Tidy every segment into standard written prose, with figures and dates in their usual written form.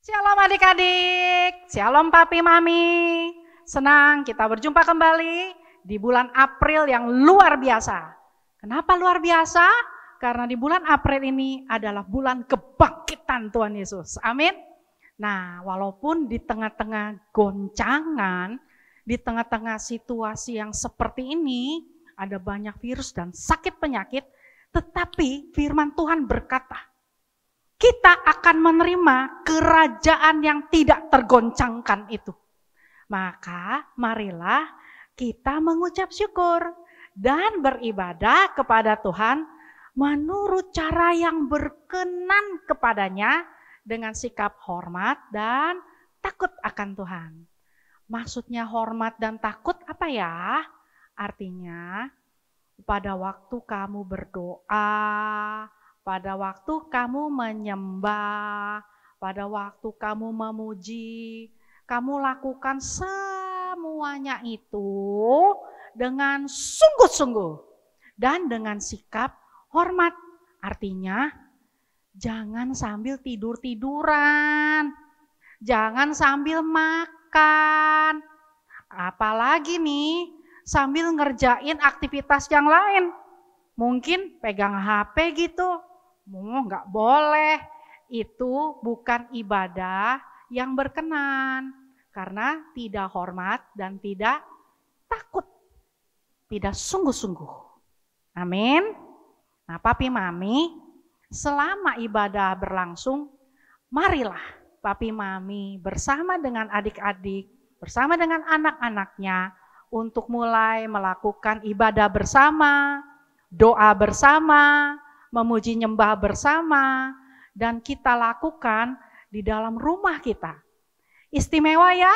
Shalom adik-adik, shalom papi mami. Senang kita berjumpa kembali di bulan April yang luar biasa. Kenapa luar biasa? Karena di bulan April ini adalah bulan kebangkitan Tuhan Yesus. Amin. Nah, walaupun di tengah-tengah goncangan, di tengah-tengah situasi yang seperti ini, ada banyak virus dan sakit penyakit, tetapi firman Tuhan berkata, kita akan menerima kerajaan yang tidak tergoncangkan itu. Maka marilah kita mengucap syukur dan beribadah kepada Tuhan menurut cara yang berkenan kepadanya dengan sikap hormat dan takut akan Tuhan. Maksudnya hormat dan takut apa ya? Artinya pada waktu kamu berdoa, pada waktu kamu menyembah, pada waktu kamu memuji, kamu lakukan semuanya itu dengan sungguh-sungguh dan dengan sikap hormat. Artinya jangan sambil tidur-tiduran, jangan sambil makan, apalagi nih sambil ngerjain aktivitas yang lain. Mungkin pegang HP gitu. Nggak boleh, itu bukan ibadah yang berkenan karena tidak hormat dan tidak takut, tidak sungguh-sungguh. Amin. Nah, papi mami, selama ibadah berlangsung, marilah papi mami bersama dengan adik-adik, bersama dengan anak-anaknya untuk mulai melakukan ibadah bersama, doa bersama, memuji nyembah bersama, dan kita lakukan di dalam rumah kita. Istimewa ya,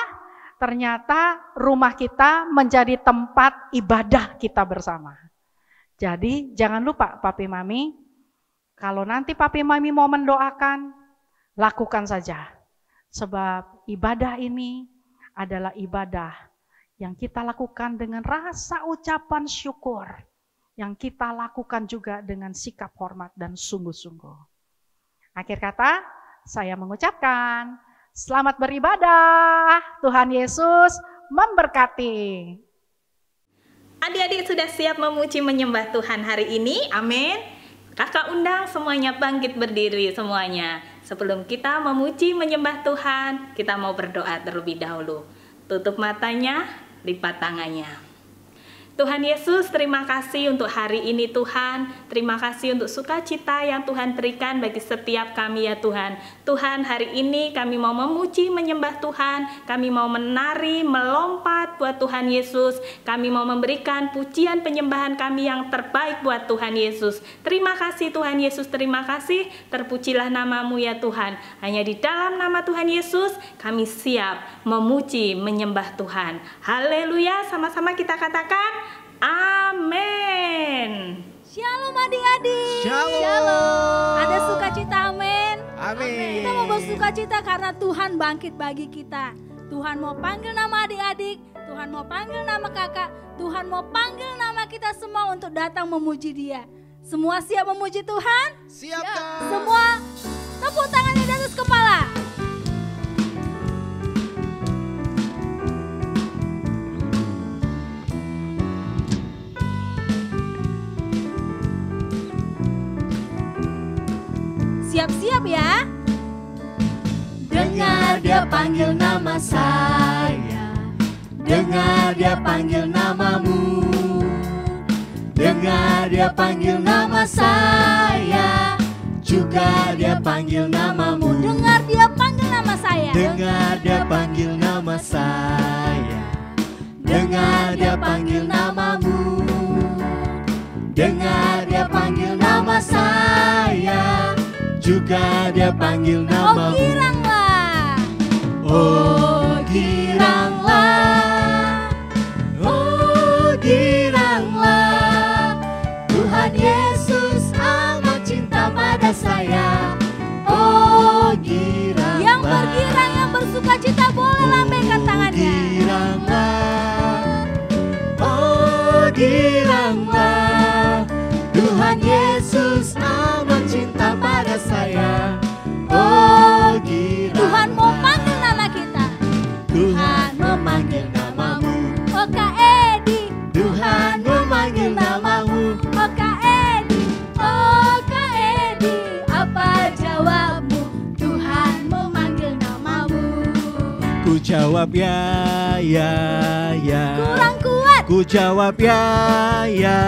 ternyata rumah kita menjadi tempat ibadah kita bersama. Jadi jangan lupa papi mami, kalau nanti papi mami mau mendoakan, lakukan saja. Sebab ibadah ini adalah ibadah yang kita lakukan dengan rasa ucapan syukur, yang kita lakukan juga dengan sikap hormat dan sungguh-sungguh. Akhir kata, saya mengucapkan selamat beribadah. Tuhan Yesus memberkati. Adik-adik sudah siap memuji menyembah Tuhan hari ini? Amin. Kakak undang semuanya bangkit berdiri semuanya. Sebelum kita memuji menyembah Tuhan, kita mau berdoa terlebih dahulu. Tutup matanya, lipat tangannya. Tuhan Yesus, terima kasih untuk hari ini Tuhan. Terima kasih untuk sukacita yang Tuhan berikan bagi setiap kami ya Tuhan. Tuhan, hari ini kami mau memuji, menyembah Tuhan. Kami mau menari, melompat buat Tuhan Yesus. Kami mau memberikan pujian penyembahan kami yang terbaik buat Tuhan Yesus. Terima kasih Tuhan Yesus, terima kasih. Terpujilah namamu ya Tuhan. Hanya di dalam nama Tuhan Yesus kami siap memuji, menyembah Tuhan. Haleluya, sama-sama kita katakan amin. Shalom adik-adik. Shalom. Ada sukacita, amin. Amin. Kita mau bersukacita karena Tuhan bangkit bagi kita. Tuhan mau panggil nama adik-adik, Tuhan mau panggil nama kakak, Tuhan mau panggil nama kita semua untuk datang memuji Dia. Semua siap memuji Tuhan? Siap, Kak. Semua tepuk tangannya di atas kepala. Siap-siap ya. Dengar Dia panggil nama saya, dengar Dia panggil namamu, dengar Dia panggil nama saya, juga Dia panggil namamu. Dengar Dia panggil nama saya. Dengar Dia panggil nama saya, dengar Dia panggil namamu, dengar Dia panggil nama saya, juga Dia panggil namamu. Oh giranglah, Oh giranglah, oh giranglah, Tuhan Yesus amat cinta pada saya. Oh giranglah, yang bergirang, yang bersukacita boleh lambaikan tangannya. Giranglah, oh giranglah, Tuhan Yesus amat cinta pada saya. Oh giranglah, Tuhan mau jawab ya, ya, ya. Kurang kuat. Ku jawab ya, ya,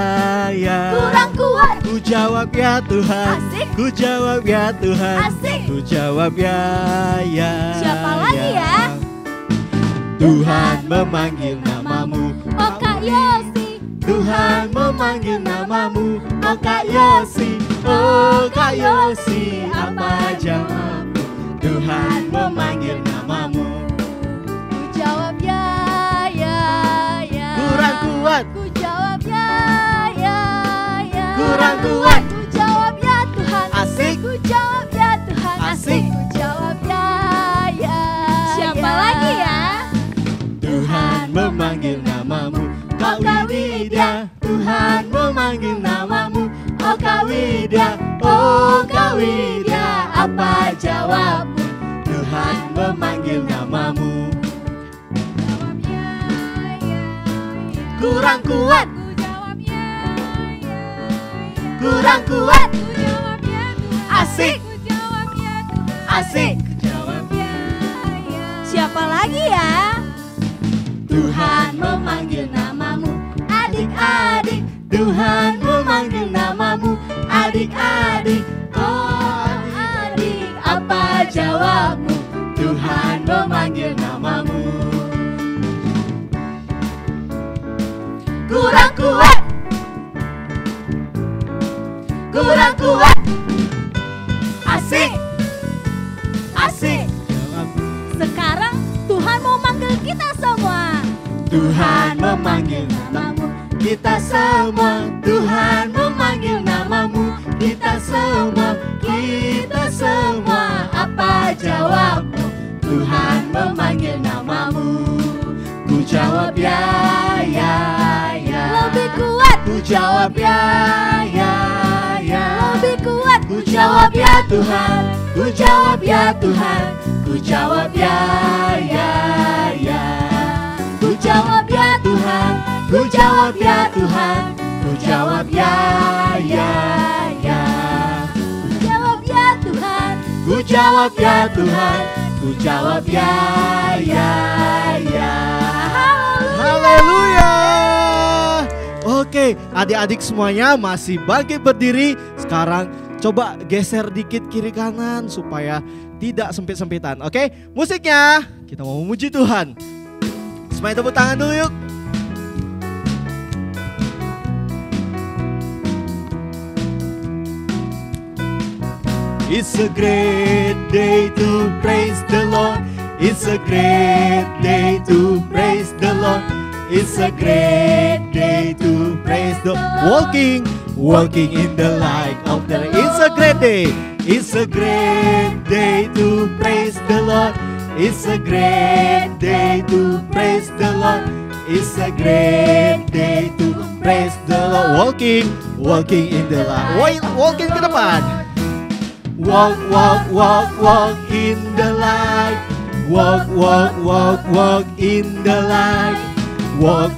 ya. Kurang kuat. Ku jawab ya Tuhan. Asik. Ku jawab ya Tuhan. Asik. Ku jawab ya, ya. Siapa lagi ya? Tuhan memanggil namamu. Oh Kak Yosi. Tuhan memanggil namamu. Oh Kak Yosi. Oh Kak Yosi, apa jawabmu? Tuhan memanggil namamu. Ku jawab ya, ya, ya. Kurang kuat. Ku jawab ya, ya, ya. Kurang kuat. Ku jawab ya Tuhan. Asik. Ku jawab ya Tuhan. Asik. Ku jawab ya, ya. Siapa ya. lagi ya? Tuhan memanggil namamu. Kak Widya. Tuhan memanggil namamu. Oh Kak Widya. Oh Kak Widya, apa jawabmu? Tuhan memanggil namamu. Jawab ya, ya, ya. Kurang kuat. Ku jawab ya, ya, ya. Kurang kuat. Ku jawab ya Tuhan. Asik. Ku jawab ya Tuhan. Asik. Jawab ya, ya. Siapa lagi ya? Tuhan memanggil namamu. Adik-adik, Tuhan memanggil namamu. Adik-adik, oh adik, apa jawabmu? Tuhan memanggil namamu. Kurang kuat. Kurang kuat. Asik. Asik. Sekarang Tuhan mau manggil kita semua. Tuhan memanggil namamu. Kita semua, Tuhan memanggil namamu. Kita semua, apa jawabmu? Tuhan memanggil namamu. Ku jawab ya, ya, ya. Lebih kuat. Ku jawab ya, ya, ya. Lebih kuat. Ku jawab ya Tuhan. Ku jawab ya Tuhan. Ku jawab ya, ya, ya. Ku jawab ya Tuhan. Ku jawab ya Tuhan. Ku jawab ya, ya, ya. Ku jawab ya Tuhan. Ku jawab ya Tuhan. Ku jawab ya, ya, ya. Haleluya. Oke, adik-adik semuanya masih bangkit berdiri. Sekarang coba geser dikit kiri kanan supaya tidak sempit-sempitan. Oke, musiknya kita mau memuji Tuhan. Semuanya tepuk tangan dulu yuk. It's a great day to praise the Lord. It's a great day to praise the Lord. It's a great day to praise the Lord. Walking in the light of the Lord. It's a great day. It's a great day to praise the Lord. It's a great day to praise the Lord. It's a great day to praise the Lord. Walking in the light. Walking ke depan. Walk in the light. Walk in the light. Walk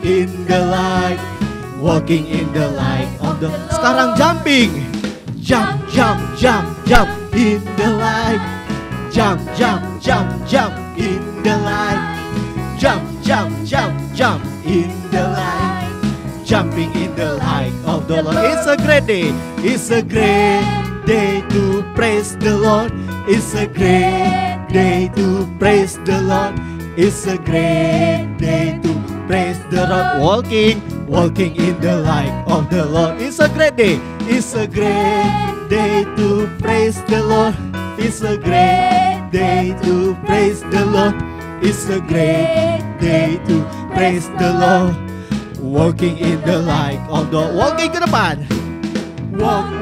in the light. Walking in the light of the. Sekarang jumping. Jump in the light. Jump in the light. Jump in the light. Jumping in the light of the Lord. It's a great day. It's a great day to praise the Lord. It's a great day to praise the Lord. It's a great day to praise the Lord. Walking in the light of the Lord. It's a great day. It's a great day to praise the Lord. It's a great day to praise the Lord. It's a great day to praise the Lord. Walking in the light of the. Walking ke depan. Walk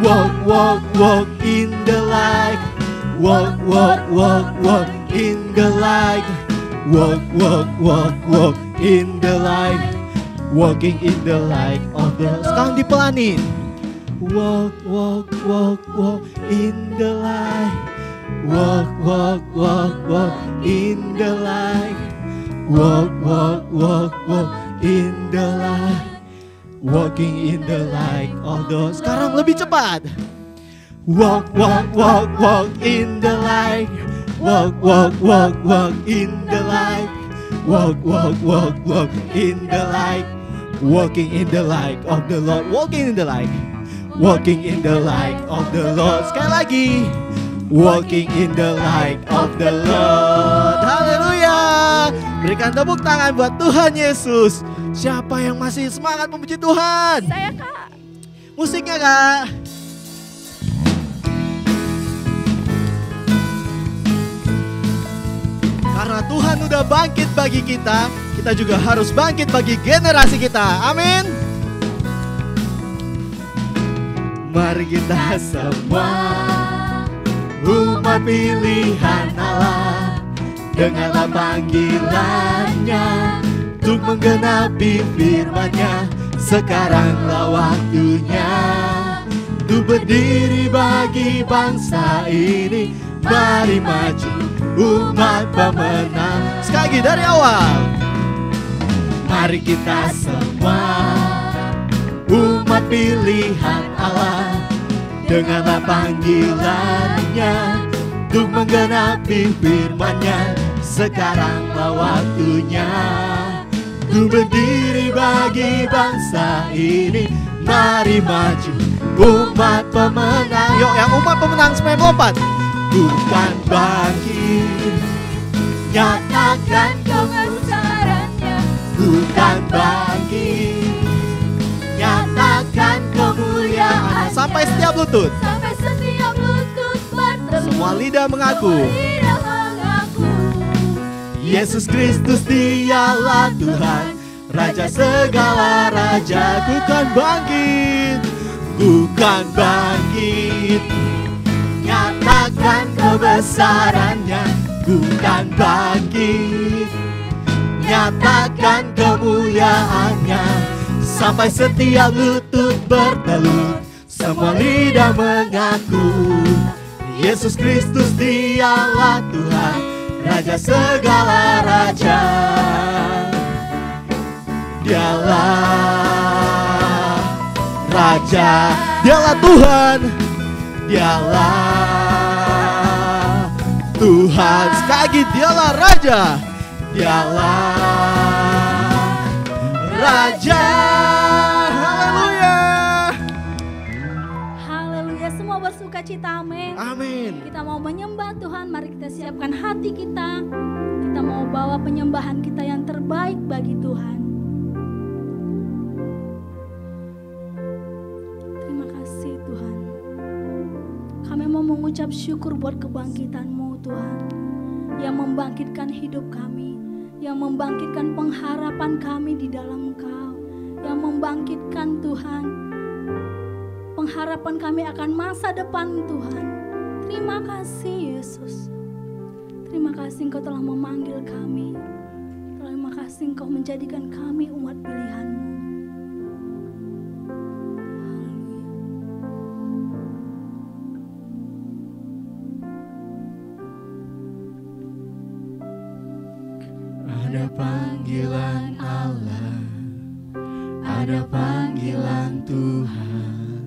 in the light. Walk in the light. Walk in the light. Walking in the light of the. Sekarang dipelanin. Walk in the light. Walk in the light. Walk in the light. Walking in the light of the. Sekarang lebih cepat. Walk in the light. Walk, walk, walk, walk in the light. Walk, walk, walk, walk in the light. Walking in the light of the Lord. Walking in the light. Walking in the light of the Lord. Sekali lagi. Walking in the light of the Lord. Haleluya. Berikan tepuk tangan buat Tuhan Yesus. Siapa yang masih semangat memuji Tuhan? Saya, Kak. Musiknya, Kak. Karena Tuhan udah bangkit bagi kita, kita juga harus bangkit bagi generasi kita. Amin. Mari kita semua umat pilihan Allah, dengarlah panggilannya untuk menggenapi firman-Nya. Sekaranglah waktunya untuk berdiri bagi bangsa ini. Mari maju umat pemenang. Sekali lagi dari awal. Mari kita semua umat pilihan Allah, dengarlah panggilannya untuk menggenapi firman-Nya. Sekaranglah waktunya untuk berdiri bagi bangsa ini. Mari maju umat pemenang. Yuk yang umat pemenang semuanya melompat. Bukan bangkit, nyatakan kebesarannya. Bukan bangkit, nyatakan kemuliaan. Sampai setiap lutut. Sampai setiap lutut bertelut. Semua lidah mengaku. Lidah mengaku. Yesus Kristus dialah Tuhan, Raja segala raja. Bukan bangkit, bukan bangkit, nyatakan kebesarannya. Bukan bangkit, nyatakan kemuliaannya. Sampai setiap lutut bertelut, semua lidah mengaku. Yesus Kristus dialah Tuhan, Raja segala raja. Dialah Raja, dialah Tuhan, dialah Tuhan. Sekali lagi, dialah Raja, dialah Raja. Haleluya. Haleluya, semua bersuka cita, amin. Amin. Kita mau menyembah Tuhan, mari kita siapkan hati kita. Kita mau bawa penyembahan kita yang terbaik bagi Tuhan. Terima kasih Tuhan. Kami mau mengucap syukur buat kebangkitan-Mu Tuhan, yang membangkitkan hidup kami, yang membangkitkan pengharapan kami di dalam Engkau, yang membangkitkan Tuhan pengharapan kami akan masa depan Tuhan. Terima kasih Yesus. Terima kasih Engkau telah memanggil kami. Terima kasih Engkau menjadikan kami umat pilihan-Mu. Ada panggilan Allah, ada panggilan Tuhan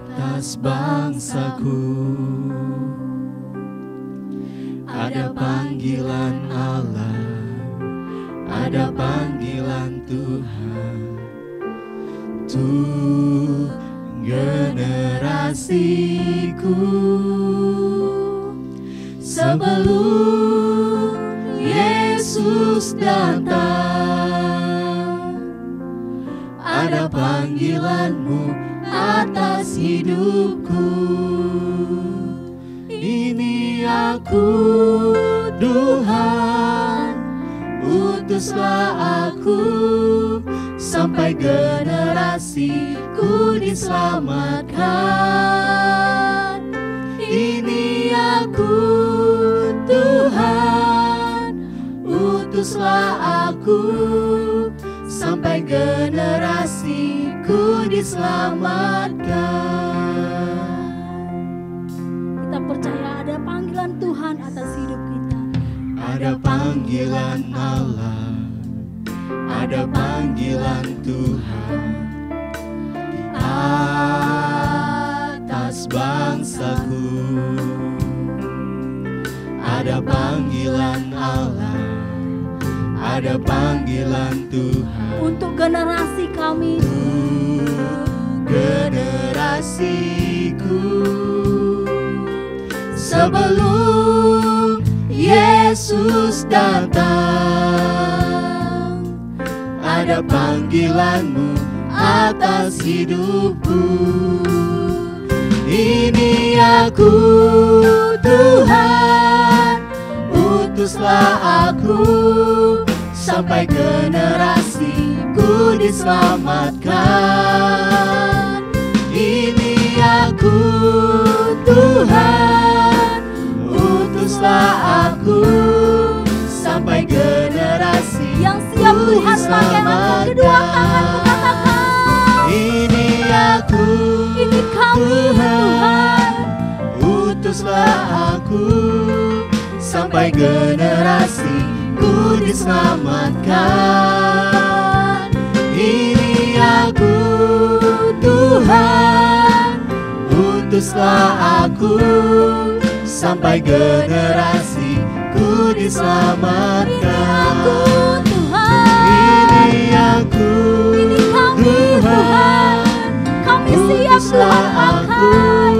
atas bangsaku. Ada panggilan Allah, ada panggilan Tuhan untuk generasiku. Sebelum Yesus datang, ada panggilan-Mu atas hidupku. Ini aku, Tuhan, utuslah aku, sampai generasiku diselamatkan. Ini aku, Tuhan, utuslah aku, sampai generasiku diselamatkan. Kita percaya ada panggilan Tuhan atas hidup kita. Ada panggilan Allah, ada panggilan Tuhan atas atas bangsaku. Ada panggilan Allah, ada panggilan Tuhan untuk generasi kami, generasiku. Sebelum Yesus datang, ada panggilanmu atas hidupku. Ini aku Tuhan, utuslah aku sampai generasiku diselamatkan. Ini aku Tuhan, utuslah aku sampai generasi yang siap Tuhan pakai angkat kedua tanganmu, katakan, ini aku, ini kami Tuhan, utuslah aku sampai generasiku diselamatkan. Ini aku Tuhan, utuslah aku sampai generasiku diselamatkan. Ini aku Tuhan, kami siap Tuhan pakai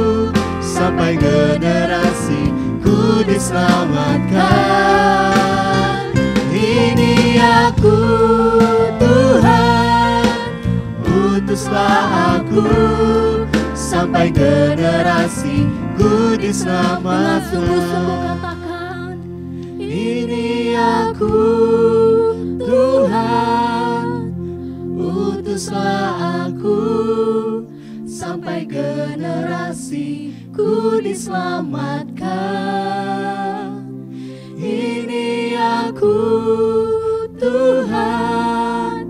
sampai generasiku diselamatkan. Ini aku Tuhan, utuslah aku sampai generasiku diselamatkan. Sungguh-sungguh katakan, ini aku Tuhan, utuslah aku sampai generasiku diselamatkan. Ini aku Tuhan,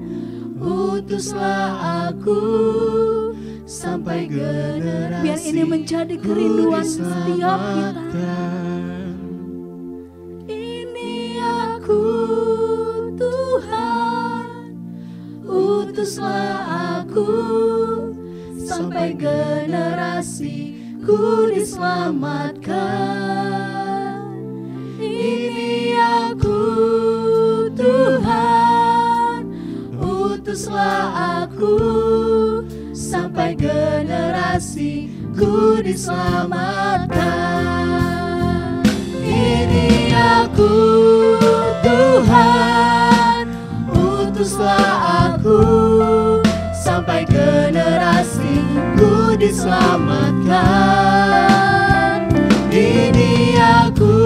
utuslah aku sampai generasi. Biar ini menjadi kerinduan setiap kita. Ini aku Tuhan, utuslah aku sampai generasiku diselamatkan. Ini aku Tuhan, utuslah aku sampai generasiku diselamatkan. Ini aku Tuhan, utuslah aku sampai generasiku diselamatkan. Ini aku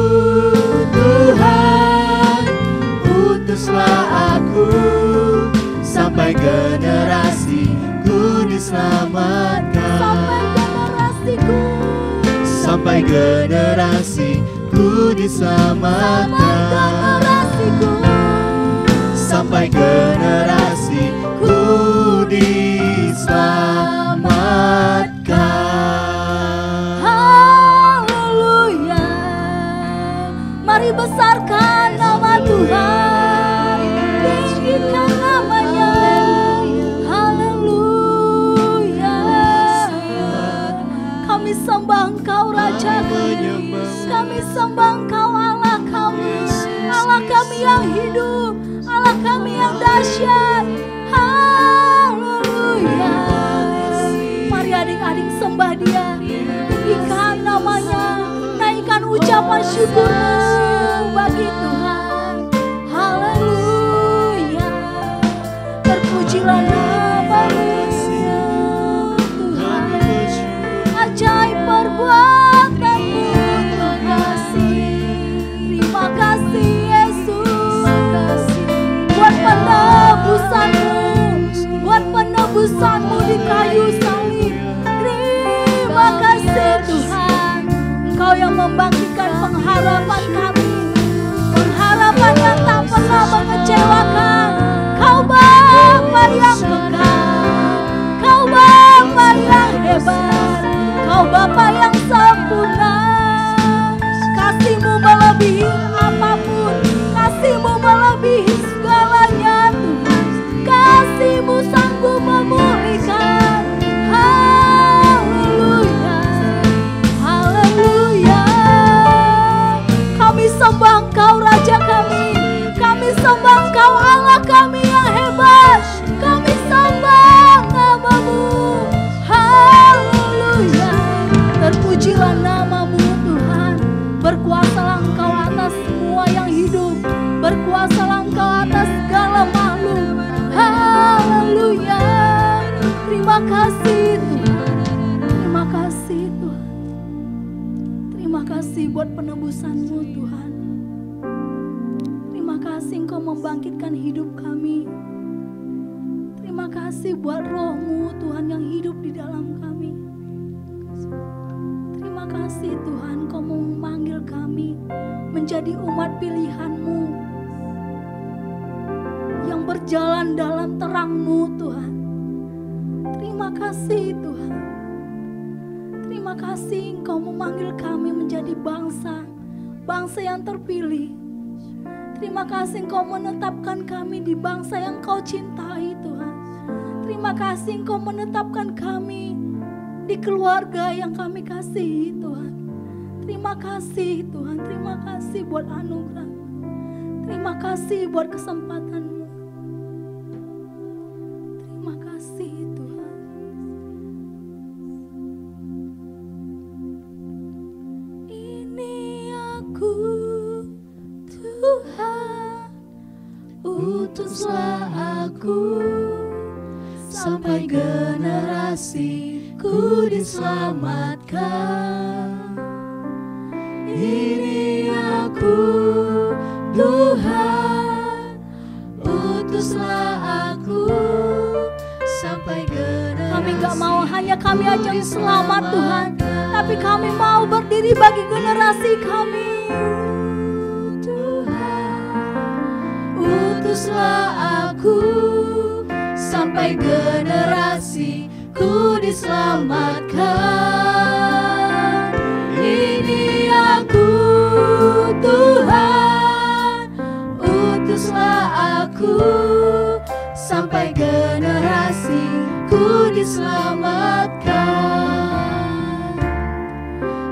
Tuhan, utuslah aku sampai generasiku diselamatkan. Sampai generasiku diselamatkan. Sampai generasiku diselamatkan. Haleluya. Mari besarkan nama Tuhan, tinggikan namanya. Haleluya. Kami sembah Engkau Raja kami, kami sembah Engkau Allah kami, Allah kami yang hidup, Allah kami yang dahsyat. Haleluya. Mari adik-adik sembah Dia, tinggikan namanya, naikkan ucapan syukurmu bagi Tuhan. Haleluya. Terpujilah nama-Mu Tuhan, ajaib perbuatan-Mu terkasih. Terima kasih Yesus, buat penebusan-Mu, buat penebusan-Mu di kayu salib. Terima kasih Tuhan, Engkau yang membangkitkan pengharapan kami. kasih buat penebusan-Mu Tuhan. Terima kasih Engkau membangkitkan hidup kami. Terima kasih buat Roh-Mu Tuhan yang hidup di dalam kami. Terima kasih Tuhan Engkau mau memanggil kami menjadi umat pilihan-Mu yang berjalan dalam terang-Mu Tuhan. Terima kasih Tuhan. Terima kasih Engkau memanggil kami menjadi bangsa yang terpilih. Terima kasih Engkau menetapkan kami di bangsa yang Kau cintai Tuhan. Terima kasih Engkau menetapkan kami di keluarga yang kami kasihi Tuhan. Terima kasih Tuhan, terima kasih buat anugerah. Terima kasih buat kesempatan-Mu. Terima kasih Tuhan. Ini aku Tuhan, utuslah aku sampai generasiku diselamatkan. Ini aku Tuhan, utuslah aku sampai generasi. Kami gak mau hanya kami aja yang selamat Tuhan, tapi kami mau berdiri bagi generasi kami. Tuhan, utuslah aku sampai generasiku diselamatkan. Ini aku Tuhan, utuslah aku sampai generasiku diselamatkan.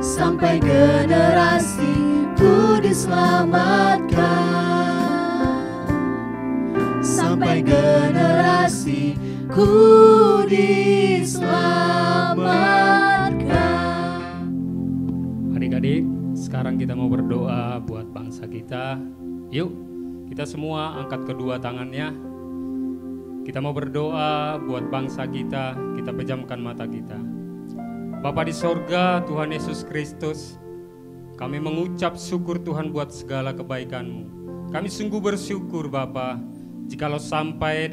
Sampai generasiku diselamatkan. Sampai generasiku diselamatkan. Adik-adik, sekarang kita mau berdoa buat bangsa kita. Yuk, kita semua angkat kedua tangannya. Kita mau berdoa buat bangsa kita. Kita pejamkan mata kita. Bapa di sorga, Tuhan Yesus Kristus, kami mengucap syukur Tuhan buat segala kebaikan-Mu. Kami sungguh bersyukur Bapa, jikalau sampai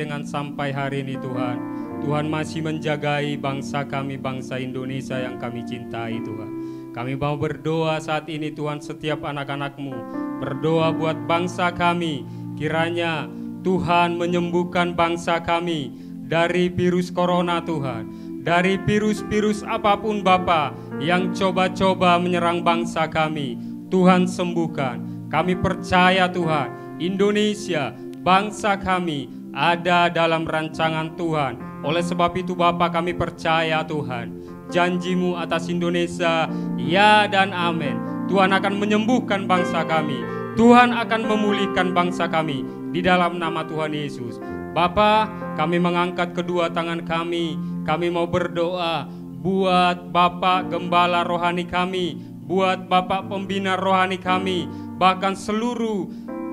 hari ini Tuhan, Tuhan masih menjagai bangsa kami, bangsa Indonesia yang kami cintai Tuhan. Kami mau berdoa saat ini Tuhan, setiap anak-anak-Mu berdoa buat bangsa kami. Kiranya Tuhan menyembuhkan bangsa kami dari virus corona Tuhan, dari virus-virus apapun Bapa yang coba-coba menyerang bangsa kami. Tuhan sembuhkan. Kami percaya Tuhan, Indonesia, bangsa kami ada dalam rancangan Tuhan. Oleh sebab itu Bapa, kami percaya Tuhan, janji-Mu atas Indonesia, ya dan amin. Tuhan akan menyembuhkan bangsa kami. Tuhan akan memulihkan bangsa kami di dalam nama Tuhan Yesus. Bapa, kami mengangkat kedua tangan kami. Kami mau berdoa buat Bapak Gembala rohani kami, buat Bapak Pembina rohani kami, bahkan seluruh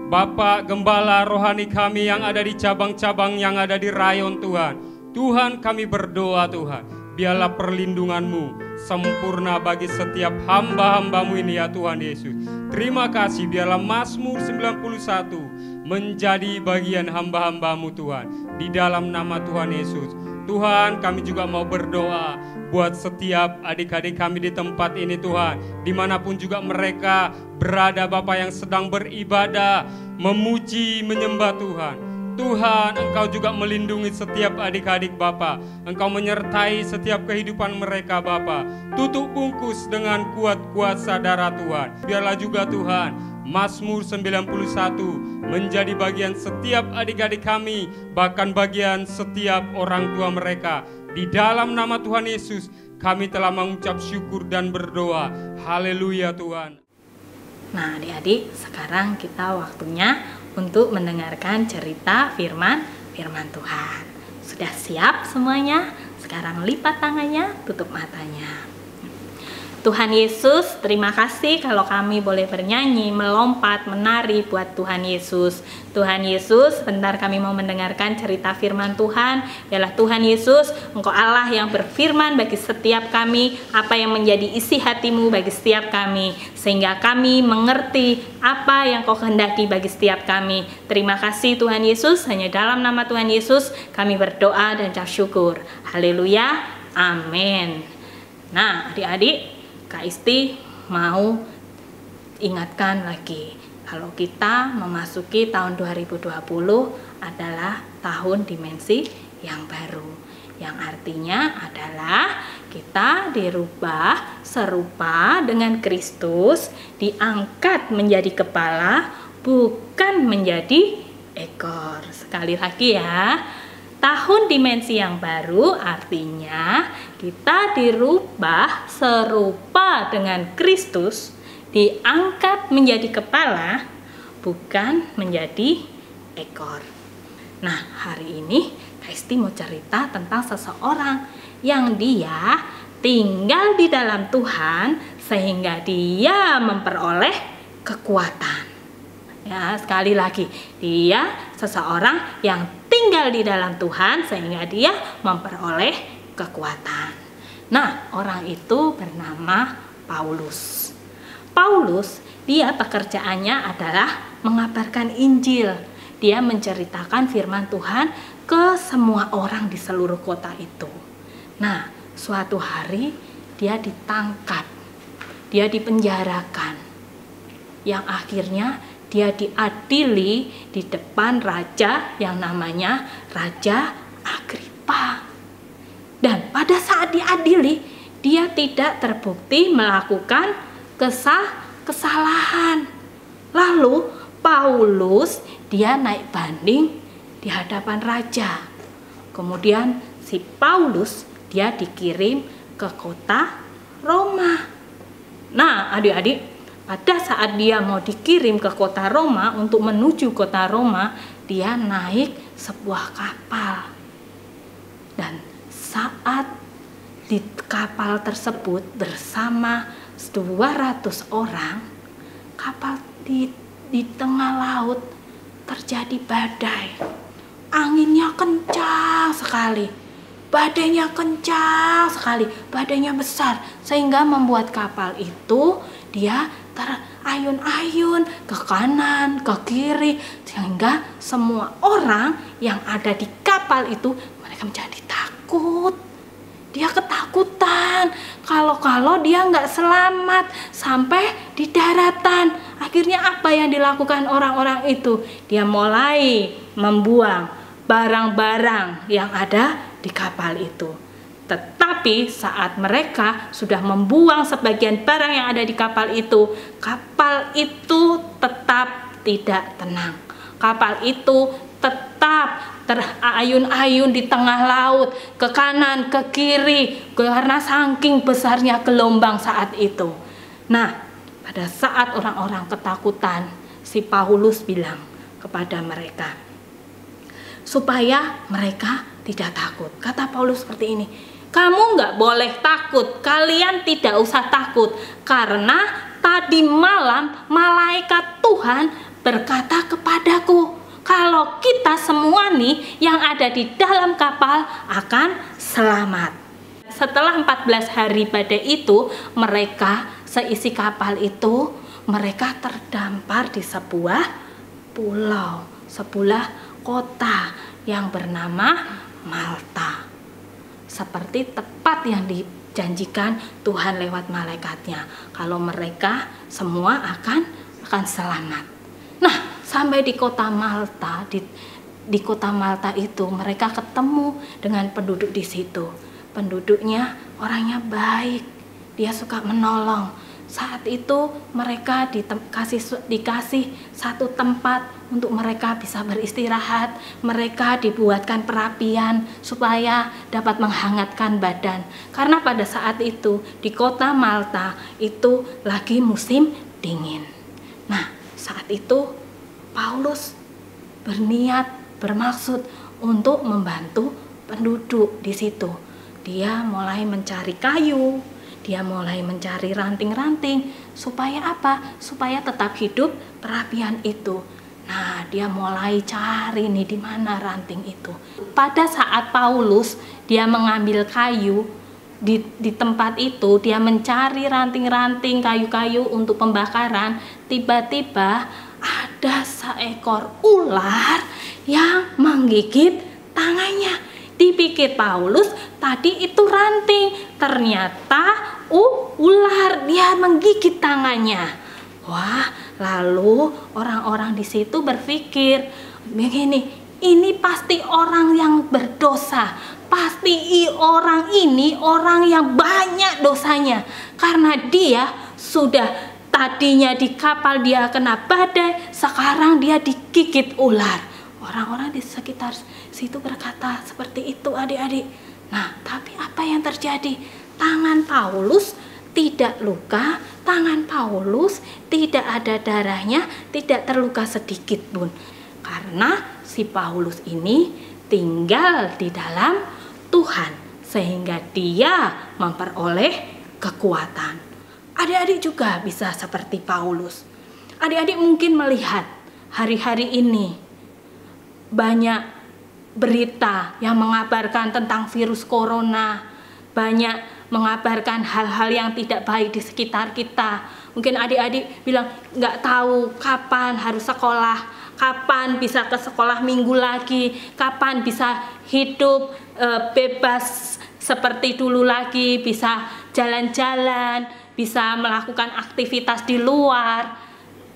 Bapak Gembala rohani kami yang ada di cabang-cabang yang ada di rayon Tuhan. Tuhan, kami berdoa Tuhan, biarlah perlindungan-Mu sempurna bagi setiap hamba-hamba-Mu ini ya Tuhan Yesus. Terima kasih, biarlah Mazmur 91 menjadi bagian hamba-hamba-Mu Tuhan, di dalam nama Tuhan Yesus. Tuhan, kami juga mau berdoa buat setiap adik-adik kami di tempat ini Tuhan, dimanapun juga mereka berada Bapa, yang sedang beribadah, memuji, menyembah Tuhan. Tuhan, Engkau juga melindungi setiap adik-adik Bapa. Engkau menyertai setiap kehidupan mereka Bapa. Tutup bungkus dengan kuat kuasa darah Tuhan. Biarlah juga Tuhan, Mazmur 91 menjadi bagian setiap adik-adik kami, bahkan bagian setiap orang tua mereka. Di dalam nama Tuhan Yesus, kami telah mengucap syukur dan berdoa. Haleluya Tuhan. Nah adik-adik, sekarang kita waktunya untuk mendengarkan cerita firman Tuhan. Sudah siap semuanya? Sekarang lipat tangannya, tutup matanya. Tuhan Yesus, terima kasih kalau kami boleh bernyanyi, melompat, menari buat Tuhan Yesus. Tuhan Yesus, sebentar kami mau mendengarkan cerita firman Tuhan. Yalah Tuhan Yesus, Engkau Allah yang berfirman bagi setiap kami, apa yang menjadi isi hatimu bagi setiap kami, sehingga kami mengerti apa yang Kau kehendaki bagi setiap kami. Terima kasih Tuhan Yesus, hanya dalam nama Tuhan Yesus kami berdoa dan ucap syukur. Haleluya, amin. Nah, adik-adik, Kak Isti mau ingatkan lagi, kalau kita memasuki tahun 2020 adalah tahun dimensi yang baru, yang artinya adalah kita dirubah serupa dengan Kristus, diangkat menjadi kepala, bukan menjadi ekor. Sekali lagi ya, tahun dimensi yang baru artinya kita dirubah serupa dengan Kristus, diangkat menjadi kepala, bukan menjadi ekor. Nah, hari ini Kak Isti mau cerita tentang seseorang yang dia tinggal di dalam Tuhan sehingga dia memperoleh kekuatan. Ya, sekali lagi, dia seseorang yang tinggal di dalam Tuhan sehingga dia memperoleh kekuatan. Nah, orang itu bernama Paulus. Paulus, dia pekerjaannya adalah mengabarkan Injil. Dia menceritakan firman Tuhan ke semua orang di seluruh kota itu. Nah, suatu hari dia ditangkap, dia dipenjarakan, yang akhirnya dia diadili di depan raja yang namanya Raja Agripa. Dan pada saat diadili, dia tidak terbukti melakukan kesalahan. Lalu Paulus dia naik banding di hadapan raja. Kemudian si Paulus dia dikirim ke kota Roma. Nah, adik-adik, pada saat dia mau dikirim ke kota Roma, untuk menuju kota Roma, dia naik sebuah kapal. Dan saat di kapal tersebut bersama 200 orang, kapal di tengah laut terjadi badai. Anginnya kencang sekali, badainya kencang sekali, badainya besar, sehingga membuat kapal itu dia terayun-ayun ke kanan, ke kiri, sehingga semua orang yang ada di kapal itu mereka menjadi takut. Dia ketakutan kalau dia nggak selamat sampai di daratan. Akhirnya apa yang dilakukan orang-orang itu? Dia mulai membuang barang-barang yang ada di kapal itu. Tetapi saat mereka sudah membuang sebagian barang yang ada di kapal itu tetap tidak tenang. Kapal itu tetap terayun-ayun di tengah laut, ke kanan, ke kiri, karena saking besarnya gelombang saat itu. Nah, pada saat orang-orang ketakutan, si Paulus bilang kepada mereka, supaya mereka tidak takut. Kata Paulus seperti ini, kamu nggak boleh takut, kalian tidak usah takut, karena tadi malam malaikat Tuhan berkata kepadaku, kalau kita semua nih yang ada di dalam kapal akan selamat. Setelah 14 hari badai itu, mereka seisi kapal itu, mereka terdampar di sebuah pulau, sebuah kota yang bernama Malta. Seperti tepat yang dijanjikan Tuhan lewat malaikatnya, kalau mereka semua akan selamat. Nah, sampai di kota Malta, di kota Malta itu mereka ketemu dengan penduduk di situ. Penduduknya orangnya baik, dia suka menolong. Saat itu mereka dikasih satu tempat untuk mereka bisa beristirahat. Mereka dibuatkan perapian supaya dapat menghangatkan badan. Karena pada saat itu di kota Malta itu lagi musim dingin. Nah, saat itu Paulus bermaksud untuk membantu penduduk di situ. Dia mulai mencari kayu, dia mulai mencari ranting-ranting. Supaya apa? Supaya tetap hidup perapian itu. Nah, dia mulai cari nih di mana ranting itu. Pada saat Paulus dia mengambil kayu di tempat itu, dia mencari ranting-ranting kayu-kayu untuk pembakaran. Tiba-tiba ada seekor ular yang menggigit tangannya. Dipikir Paulus tadi itu ranting, ternyata ular, dia menggigit tangannya. Wah, lalu orang-orang di situ berpikir begini, ini pasti orang yang berdosa, pasti orang ini orang yang banyak dosanya, karena dia sudah tadinya di kapal dia kena badai, sekarang dia digigit ular. Orang-orang di sekitar situ berkata seperti itu, adik-adik. Nah, tapi apa yang terjadi? Tangan Paulus tidak luka, tangan Paulus tidak ada darahnya, tidak terluka sedikit pun. Karena si Paulus ini tinggal di dalam Tuhan, sehingga dia memperoleh kekuatan. Adik-adik juga bisa seperti Paulus. Adik-adik mungkin melihat hari-hari ini banyak berita yang mengabarkan tentang virus corona, banyak mengabarkan hal-hal yang tidak baik di sekitar kita. Mungkin adik-adik bilang nggak tahu kapan harus sekolah, kapan bisa ke sekolah minggu lagi, kapan bisa hidup bebas seperti dulu lagi, bisa jalan-jalan, bisa melakukan aktivitas di luar.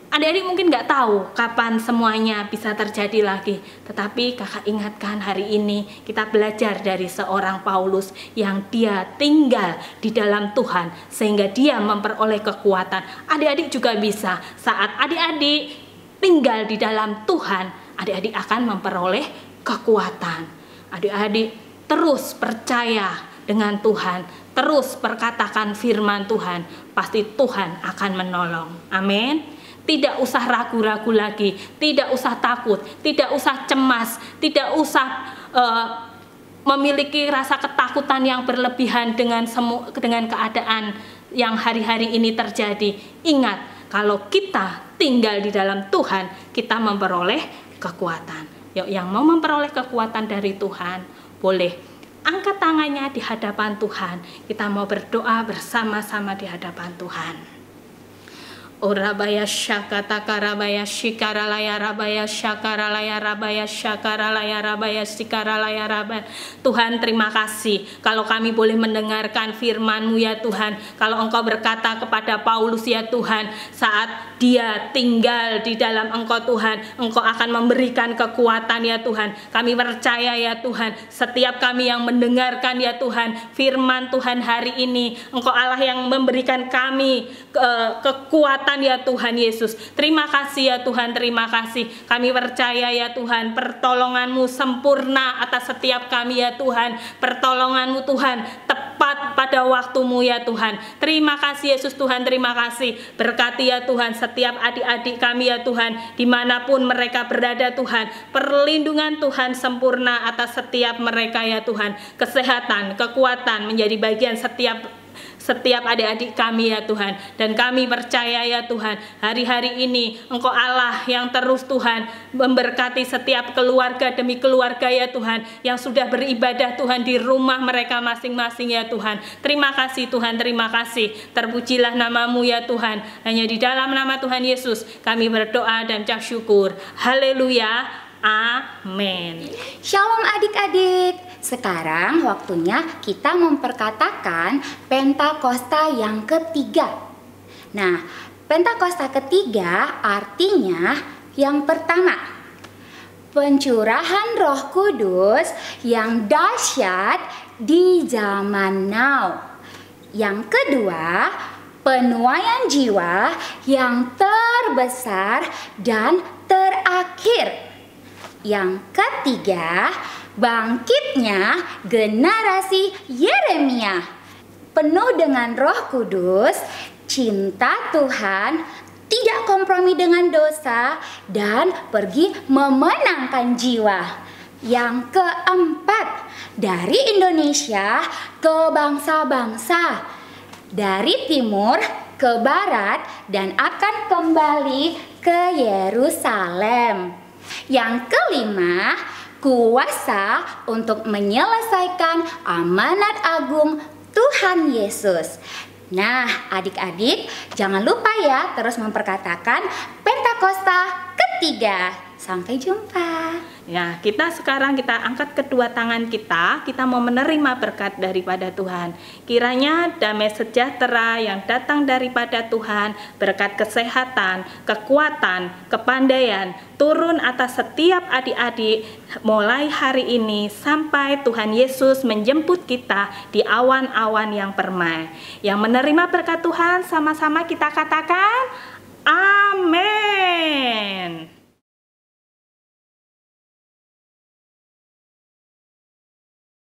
Adik-adik mungkin nggak tahu kapan semuanya bisa terjadi lagi. Tetapi kakak ingatkan hari ini kita belajar dari seorang Paulus yang dia tinggal di dalam Tuhan sehingga dia memperoleh kekuatan. Adik-adik juga bisa. Saat adik-adik tinggal di dalam Tuhan, adik-adik akan memperoleh kekuatan. Adik-adik terus percaya dengan Tuhan, terus perkatakan firman Tuhan, pasti Tuhan akan menolong. Amin. Tidak usah ragu-ragu lagi, tidak usah takut, tidak usah cemas, tidak usah memiliki rasa ketakutan yang berlebihan dengan keadaan yang hari-hari ini terjadi. Ingat, kalau kita tinggal di dalam Tuhan, kita memperoleh kekuatan. Yuk, yang mau memperoleh kekuatan dari Tuhan, boleh angkat tangannya di hadapan Tuhan. Kita mau berdoa bersama-sama di hadapan Tuhan. Orabaya syakata karabaya shikaralaya rabaya syakaralaya rabaya syakaralaya rabaya sikaralaya rabaya. Tuhan, terima kasih kalau kami boleh mendengarkan firman-Mu ya Tuhan. Kalau Engkau berkata kepada Paulus ya Tuhan, saat dia tinggal di dalam Engkau Tuhan, Engkau akan memberikan kekuatan ya Tuhan. Kami percaya ya Tuhan, setiap kami yang mendengarkan ya Tuhan firman Tuhan hari ini, Engkau Allah yang memberikan kami kekuatan ya Tuhan Yesus. Terima kasih ya Tuhan, terima kasih. Kami percaya ya Tuhan, pertolongan-Mu sempurna atas setiap kami ya Tuhan. Pertolongan-Mu Tuhan tepat pada waktu-Mu ya Tuhan. Terima kasih Yesus Tuhan, terima kasih. Berkati ya Tuhan setiap adik-adik kami ya Tuhan, dimanapun mereka berada Tuhan. Perlindungan Tuhan sempurna atas setiap mereka ya Tuhan. Kesehatan, kekuatan menjadi bagian setiap adik-adik kami ya Tuhan. Dan kami percaya ya Tuhan, hari-hari ini Engkau Allah yang terus Tuhan memberkati setiap keluarga demi keluarga ya Tuhan, yang sudah beribadah Tuhan di rumah mereka masing-masing ya Tuhan. Terima kasih Tuhan, terima kasih. Terpujilah nama-Mu ya Tuhan. Hanya di dalam nama Tuhan Yesus kami berdoa dan ucap syukur. Haleluya. Amin. Shalom adik-adik. Sekarang waktunya kita memperkatakan Pentakosta yang ketiga. Nah, Pentakosta ketiga artinya yang pertama, pencurahan Roh Kudus yang dahsyat di zaman now. Yang kedua, penuaian jiwa yang terbesar dan terakhir. Yang ketiga, bangkitnya generasi Yeremia. Penuh dengan Roh Kudus, cinta Tuhan, tidak kompromi dengan dosa, dan pergi memenangkan jiwa. Yang keempat, dari Indonesia ke bangsa-bangsa. dari timur ke barat dan akan kembali ke Yerusalem. Yang kelima, kuasa untuk menyelesaikan amanat agung Tuhan Yesus. Nah, adik-adik, jangan lupa ya terus memperkatakan Pentakosta ketiga. Sampai jumpa. Ya, kita angkat kedua tangan kita mau menerima berkat daripada Tuhan. Kiranya damai sejahtera yang datang daripada Tuhan, berkat kesehatan, kekuatan, kepandaian, turun atas setiap adik-adik mulai hari ini sampai Tuhan Yesus menjemput kita di awan-awan yang permai. Yang menerima berkat Tuhan, sama-sama kita katakan, amin.